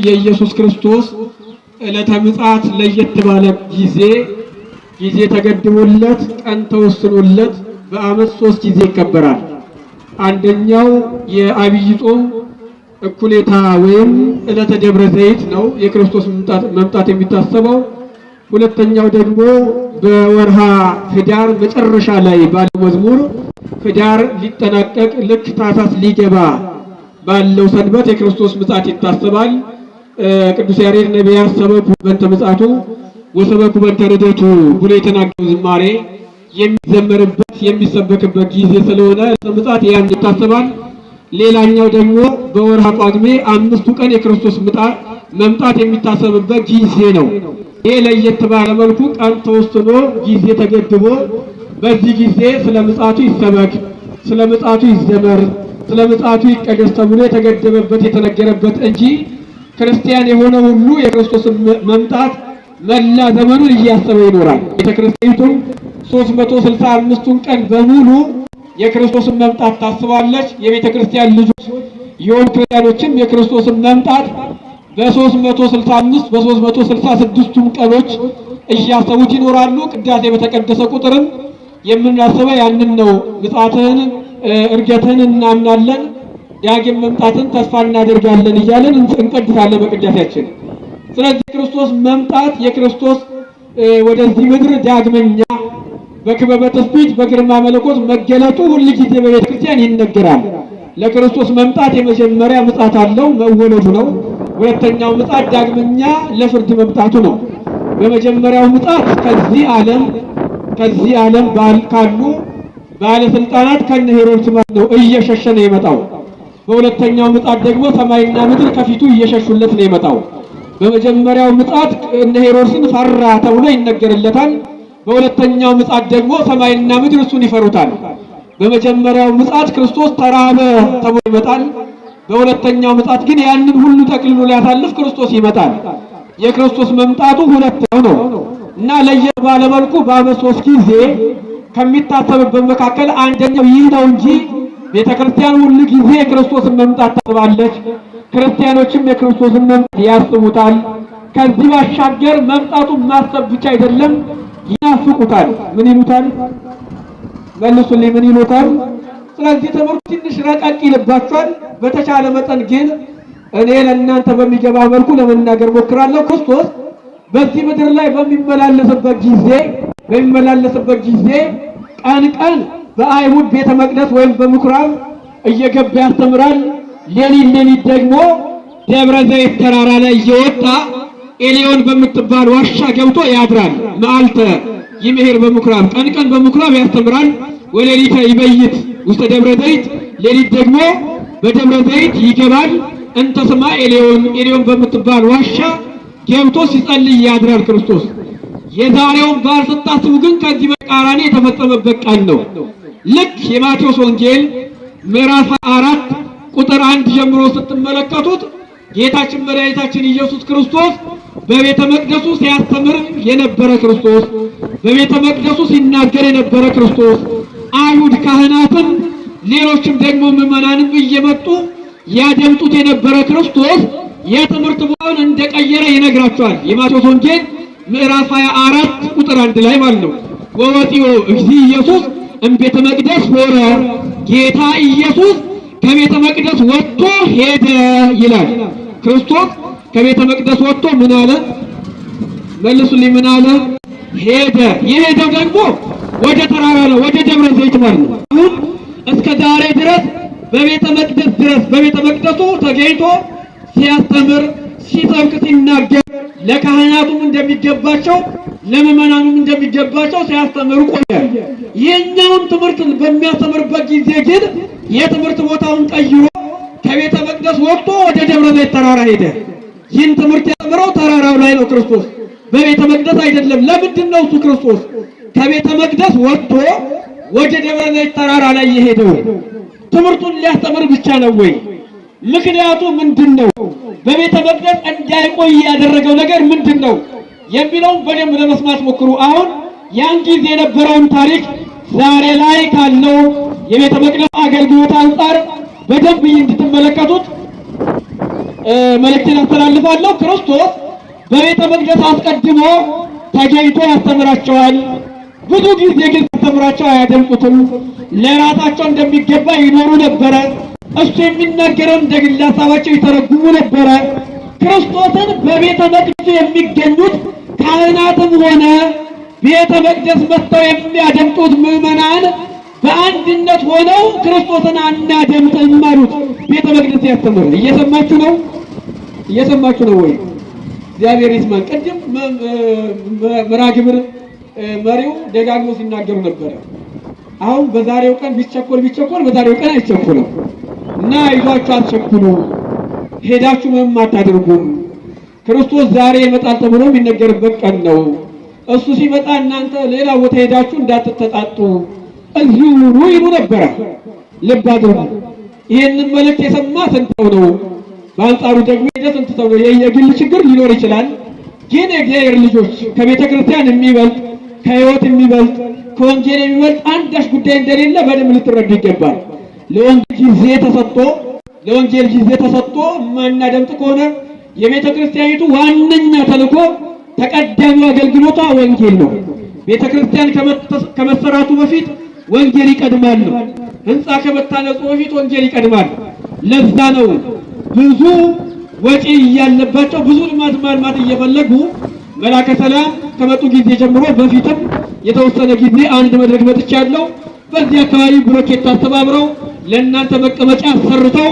የኢየሱስ ክርስቶስ ዕለተ ምጽአት ለየት ባለ ጊዜ ተገድቦለት ቀን ተወስኖለት በዓመት 3 ጊዜ ይከበራል። አንደኛው የዐቢይ ጾም እኩሌታ ወይም ዕለተ ደብረ ዘይት ነው የክርስቶስ መምጣት የሚታሰበው። ሁለተኛው ደግሞ በወርሃ ህዳር መጨረሻ ላይ ባለው መዝሙር ህዳር ሊጠናቀቅ ልክ ታኅሳስ ሊገባ ባለው ሰንበት የክርስቶስ ምጽአት ይታሰባል። ቅዱስ ያሬድ ነቢያት ሰበኩ በእንተ ምጽአቱ ወሰበኩ በእንተ ርደቱ ብሎ የተናገረው ዝማሬ የሚዘመርበት የሚሰበክበት ጊዜ ስለሆነ ምጽአት ያን ይታሰባል። ሌላኛው ደግሞ በወርሃ ጳጉሜ 5ቱ ቀን የክርስቶስ መምጣት የሚታሰብበት ጊዜ ነው። ይሄ ለየት ባለ መልኩ ቀን ተወስኖ ጊዜ ተገድቦ በዚህ ጊዜ ስለ ምጽአቱ ይሰበክ፣ ስለ ምጽአቱ ይዘመር፣ ስለ ምጽአቱ ይቀደስ ተብሎ የተገደበበት የተነገረበት እንጂ ክርስቲያን የሆነ ሁሉ የክርስቶስ መምጣት መላ ዘመኑን እያሰበ ይኖራል። ቤተክርስቲያኒቱም 365ቱን ቀን በሙሉ የክርስቶስን መምጣት ታስባለች። የቤተክርስቲያን ልጆች የሆኑ ክርስቲያኖችም የክርስቶስን መምጣት በ365 በ366ቱም ቀኖች እያሰቡት ይኖራሉ። ቅዳሴ በተቀደሰ ቁጥርም የምናስበው ያንን ነው። ምጽአትህን እርገትህን እናምናለን፣ ዳግም መምጣትን ተስፋ እናደርጋለን እያለን እንቀድሳለን በቅዳሴያችን። ስለዚህ ክርስቶስ መምጣት የክርስቶስ ወደዚህ ምድር ዳግመኛ በክበበ ትስብእት በግርማ መለኮት መገለጡ ሁሉ ጊዜ በቤተ ክርስቲያን ይነገራል። ለክርስቶስ መምጣት የመጀመሪያ ምጽአት አለው፣ መወለዱ ነው። ሁለተኛው ምጽአት ዳግመኛ ለፍርድ መምጣቱ ነው። በመጀመሪያው ምጽአት ከዚህ ዓለም ካሉ ባለስልጣናት ከነ ሄሮድስ ነው እየሸሸ ነው የመጣው። በሁለተኛው ምጽአት ደግሞ ሰማይና ምድር ከፊቱ እየሸሹለት ነው የመጣው። በመጀመሪያው ምጽአት እነ ሄሮድስን ፈራ ተብሎ ይነገርለታል። በሁለተኛው ምጽአት ደግሞ ሰማይና ምድር እሱን ይፈሩታል። በመጀመሪያው ምጽአት ክርስቶስ ተራበ ተብሎ ይመጣል። በሁለተኛው ምጽአት ግን ያንን ሁሉ ጠቅልሎ ሊያሳልፍ ክርስቶስ ይመጣል። የክርስቶስ መምጣቱ ሁለተኛው ነው እና ለየት ባለ መልኩ በዓመት 3 ጊዜ ከሚታሰብበት መካከል አንደኛው ይህ ነው እንጂ ቤተክርስቲያን ሁሉ ጊዜ የክርስቶስን መምጣት ታስባለች። ክርስቲያኖችም የክርስቶስን መምጣት ያስቡታል። ከዚህ ባሻገር መምጣቱን ማሰብ ብቻ አይደለም፣ ይናፍቁታል። ምን ይሉታል? መልሱልኝ፣ ምን ይሉታል? ስለዚህ ትምህርቱ ትንሽ ረቀቅ ይልባችኋል። በተቻለ መጠን ግን እኔ ለእናንተ በሚገባ መልኩ ለመናገር ሞክራለሁ። ክርስቶስ በዚህ ምድር ላይ በሚመላለስበት ጊዜ ቀን ቀን በአይሁድ ቤተ መቅደስ ወይም በምኩራብ እየገባ ያስተምራል። ሌሊት ደግሞ ደብረ ዘይት ተራራ ላይ እየወጣ ኤሊዮን በምትባል ዋሻ ገብቶ ያድራል። መዓልተ ይምሄር በምኩራብ፣ ቀን በምኩራብ ያስተምራል። ወሌሊተ ይበይት ውስተ ደብረ ዘይት፣ ሌሊት ደግሞ በደብረ ዘይት ይገባል። እንተ ስማ ኤሊዮን በምትባል ዋሻ ገብቶ ሲጸልይ ያድራል ክርስቶስ። የዛሬውን በዓል ስታስቡ ግን ከዚህ በተቃራኒ የተፈጸመበት ቀን ነው። ልክ የማቴዎስ ወንጌል ምዕራፍ 4 ቁጥር 1 ጀምሮ ስትመለከቱት ጌታችን መድኃኒታችን ኢየሱስ ክርስቶስ በቤተ መቅደሱ ሲያስተምር የነበረ ክርስቶስ፣ በቤተ መቅደሱ ሲናገር የነበረ ክርስቶስ፣ አይሁድ ካህናትም ሌሎችም ደግሞ ምዕመናንም እየመጡ ያደምጡት የነበረ ክርስቶስ የትምህርት ቦታውን እንደቀየረ ይነግራቸዋል። የማቴዎስ ወንጌል ምዕራፍ 24 ቁጥር 1 ላይ ማለት ነው። ወወጢኦ እግዚእ ኢየሱስ እምቤተ መቅደስ ሆረ፣ ጌታ ኢየሱስ ከቤተ መቅደስ ወጥቶ ሄደ ይላል። ክርስቶስ ከቤተ መቅደስ ወጥቶ ምን አለ? መልሱልኝ፣ ምን አለ? ሄደ። የሄደው ደግሞ ወደ ተራራ ነው፣ ወደ ደብረ ዘይት ማለት ነው። አሁን እስከ ዛሬ ድረስ በቤተ መቅደሱ ተገኝቶ ሲያስተምር፣ ሲሰብክ፣ ሲናገር ለካህናቱም እንደሚገባቸው ለምዕመናኑም እንደሚገባቸው ሲያስተምሩ ቆየ። የኛውን ትምህርት በሚያስተምርበት ጊዜ ግን የትምህርት ቦታውን ቀይሮ ከቤተ መቅደስ ወጥቶ ወደ ደብረ ዘይት ተራራ ሄደ። ይህን ትምህርት ያስተምረው ተራራው ላይ ነው ክርስቶስ፣ በቤተ መቅደስ አይደለም። ለምንድን ነው እሱ ክርስቶስ ከቤተ መቅደስ ወጥቶ ወደ ደብረ ዘይት ተራራ ላይ የሄደው? ትምህርቱን ሊያስተምር ብቻ ነው ወይ? ምክንያቱ ምንድነው? በቤተ መቅደስ እንዳይቆይ ያደረገው ነገር ምንድነው የሚለውን በደንብ ለመስማት ሞክሩ። አሁን ያን ጊዜ የነበረውን ታሪክ ዛሬ ላይ ካለው የቤተ መቅደስ አገልግሎት አንፃር በደንብ እንድትመለከቱት መልእክቴን አስተላልፋለሁ። ክርስቶስ በቤተ መቅደስ አስቀድሞ ተገኝቶ ያስተምራቸዋል። ብዙ ጊዜ ግን ያስተምራቸው አያደምጡትም። ለራሳቸው እንደሚገባ ይኖሩ ነበረ። እሱ የሚናገረውን እንደ ግል ሀሳባቸው ይተረጉሙ ነበረ። ክርስቶስን በቤተ መቅደስ የሚገኙት ካህናትም ሆነ ቤተ መቅደስ መጥተው የሚያደምጡት ምዕመናን በአንድነት ሆነው ክርስቶስን አናደምጥም አሉት። ቤተ መቅደስ ያስተምር። እየሰማችሁ ነው? እየሰማችሁ ነው ወይ? እግዚአብሔር ይስማን። ቅድም መርሐ ግብር መሪው ደጋግሞ ሲናገሩ ነበረ። አሁን በዛሬው ቀን ቢቸኮል በዛሬው ቀን አይቸኮልም እና ይዟችሁ አትቸኩሉ፣ ሄዳችሁ ምንም አታድርጉም። ክርስቶስ ዛሬ ይመጣል ተብሎ የሚነገርበት ቀን ነው። እሱ ሲመጣ እናንተ ሌላ ቦታ ሄዳችሁ እንዳትተጣጡ እዚሁ ኑሩ ይሉ ነበረ። ልብ አድርጉ። ይህንን መልእክት የሰማ ስንት ሰው ነው? በአንጻሩ ደግሞ ስንት ሰው ነው? የግል ችግር ሊኖር ይችላል። ግን የእግዚአብሔር ልጆች ከቤተ ክርስቲያን የሚበልጥ ከሕይወት የሚበልጥ ከወንጌል የሚበልጥ አንዳች ጉዳይ እንደሌለ በደንብ ልትረዱ ይገባል። ለወንጌል ጊዜ ተሰጥቶ የማናደምጥ ከሆነ የቤተ ክርስቲያኒቱ ዋነኛ ተልእኮ ተቀዳሚ አገልግሎቷ ወንጌል ነው። ቤተ ክርስቲያን ከመሰራቱ በፊት ወንጌል ይቀድማል። ህንፃ ከመታነጹ በፊት ወንጌል ይቀድማል። ለዛ ነው ብዙ ወጪ ያለባቸው ብዙ ልማት ማልማት እየፈለጉ መላከ ሰላም ከመጡ ጊዜ ጀምሮ በፊትም የተወሰነ ጊዜ አንድ መድረክ መጥቻለሁ። በዚህ አካባቢ ብሎኬት አስተባብረው ለእናንተ መቀመጫ ሰርተው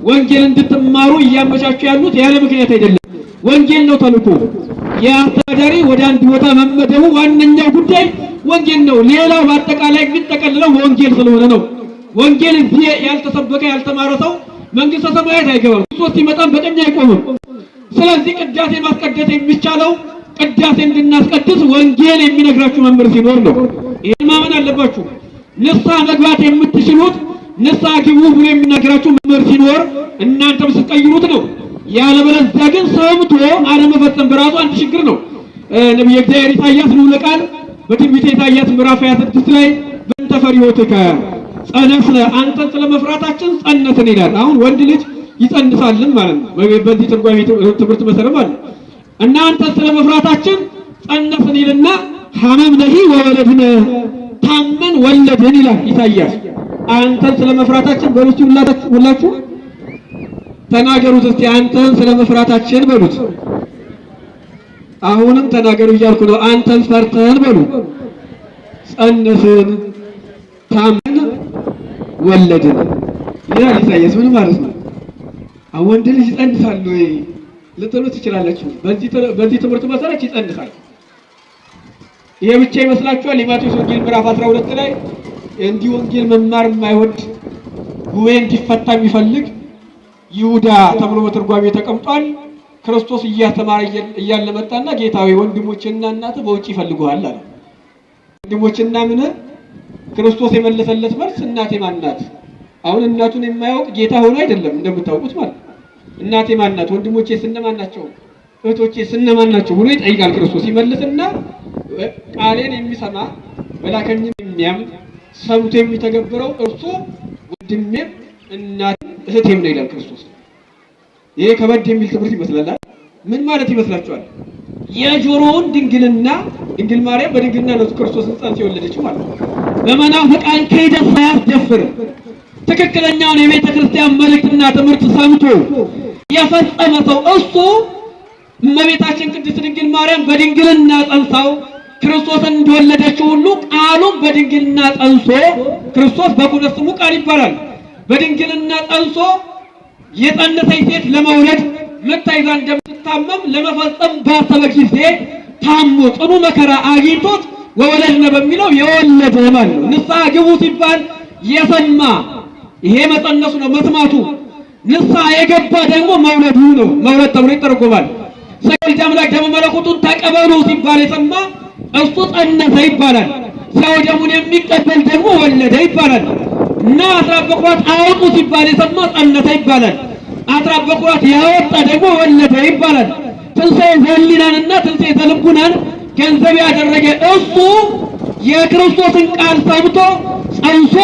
ወንጌል እንድትማሩ እያመቻቹ ያሉት ያለ ምክንያት አይደለም። ወንጌል ነው ተልእኮ። የአስተዳዳሪ ወደ አንድ ቦታ መመደቡ ዋነኛው ጉዳይ ወንጌል ነው። ሌላው በአጠቃላይ የሚጠቀልለው ወንጌል ስለሆነ ነው። ወንጌል እዚህ ያልተሰበከ ያልተማረ ሰው መንግስተ ሰማያት አይገባም። ክርስቶስ ሲመጣም በቀኝ አይቆምም። ስለዚህ ቅዳሴ ማስቀደስ የሚቻለው ቅዳሴ እንድናስቀድስ ወንጌል የሚነግራችሁ መምህር ሲኖር ነው። ይሄን ማመን አለባችሁ። ንስሐ መግባት የምትችሉት ንስሐ ግቡ ብሎ የሚነግራችሁ መምህር ሲኖር እናንተም ስትቀይሩት ነው። ያለበለዚያ ግን ሰምቶ አለመፈጸም በራሱ አንድ ችግር ነው። ነብዩ እግዚአብሔር ኢሳይያስ ልዑለ ቃል በትንቢተ ኢሳይያስ ምዕራፍ 26 ላይ በእንተ ፈሪሆትከ ጸነስነ፣ አንተን ስለመፍራታችን ጸነስን ይላል። አሁን ወንድ ልጅ ይጸንሳልን ማለት ነው። በዚህ ትርጓሜ ትምህርት መሰረት ማለት ነው። እናንተ ስለመፍራታችን ጸነስን ይልና ሐመምነሂ ወወለድነ፣ ታመን ወለድን ይላል ኢሳይያስ። አንተን ስለመፍራታችን በሉት ሁላችሁ ተናገሩት እስቲ። አንተን ስለመፍራታችን በሉት። አሁንም ተናገሩ እያልኩ ነው። አንተን ፈርተን በሉ። ጸነስን፣ ታመን፣ ወለድን ይላል ኢሳይያስ። ምን ማለት ነው? ወንድ ልጅ ይጸንሳል ወይ ልትሉ ትችላላችሁ። በዚህ ትምህርት መሰረት ይጸንሳል። ይሄ ብቻ ይመስላችኋል? የማቴዎስ ወንጌል ምዕራፍ 12 ላይ እንዲህ ወንጌል መማር የማይወድ ጉባኤ እንዲፈታ የሚፈልግ ይሁዳ ተብሎ በትርጓሜ ተቀምጧል። ክርስቶስ እያስተማረ እያለ መጣና ጌታዬ ወንድሞችና እናት በውጭ ይፈልጉሃል አለ። ወንድሞችና ምን? ክርስቶስ የመለሰለት መልስ እናቴ ማን ናት? አሁን እናቱን የማያውቅ ጌታ ሆኖ አይደለም እንደምታውቁት ማለት። እናቴ ማን ናት? ወንድሞቼ እነማን ናቸው? እህቶቼ እነማን ናቸው ብሎ ይጠይቃል። ክርስቶስ ይመልስና ቃሌን የሚሰማ በላከኝም የሚያምን ሰምቶ የሚተገብረው እርሱ ወንድሜም እናቴም እህቴም ነው ይላል ክርስቶስ። ይሄ ከበድ የሚል ትምህርት ይመስላል። ምን ማለት ይመስላችኋል? የጆሮውን ድንግልና ድንግል ማርያም በድንግልና ነው ክርስቶስን ጸንሳ የወለደችው ማለት ነው። በመናፍቃን ክህደት ሳያስደፍር ትክክለኛውን የቤተ ክርስቲያን መልእክትና ትምህርት ሰምቶ የፈጸመ ሰው እሱ እመቤታችን ቅድስት ድንግል ማርያም በድንግልና ጸንሳው ክርስቶስን እንደወለደችው ሁሉ ቃሉም በድንግልና ጸንሶ ክርስቶስ በኩነት ስሙ ቃል ይባላል። በድንግልና ጸንሶ የጸነሰች ሴት ለመውለድ መታይዛ እንደምትታመም ለመፈጸም ባሰበ ጊዜ ታሞ ጽኑ መከራ አግኝቶት ወወለድነ በሚለው የወለደ ማለት ነው። ንስሐ ግቡ ሲባል የሰማ ይሄ መጸነሱ ነው መስማቱ። ንስሐ የገባ ደግሞ መውለዱ ነው። መውለድ ተብሎ ይተረጎማል። ሰው አምላክ ደመ መለኮቱን ተቀበሉ ሲባል የሰማ እሱ ጸነሰ ይባላል። ሰው ደሙን የሚቀበል ደግሞ ወለደ ይባላል። እና አስራት በኩራት አውጡ ሲባል የሰማ ጸነሰ ይባላል። አስራት በኩራት ያወጣ ደግሞ ወለደ ይባላል። ትንሣኤ ዘህሊናንና ትንሣኤ ዘልቡናን ገንዘብ ያደረገ እሱ የክርስቶስን ቃል ሰምቶ ጸንሶ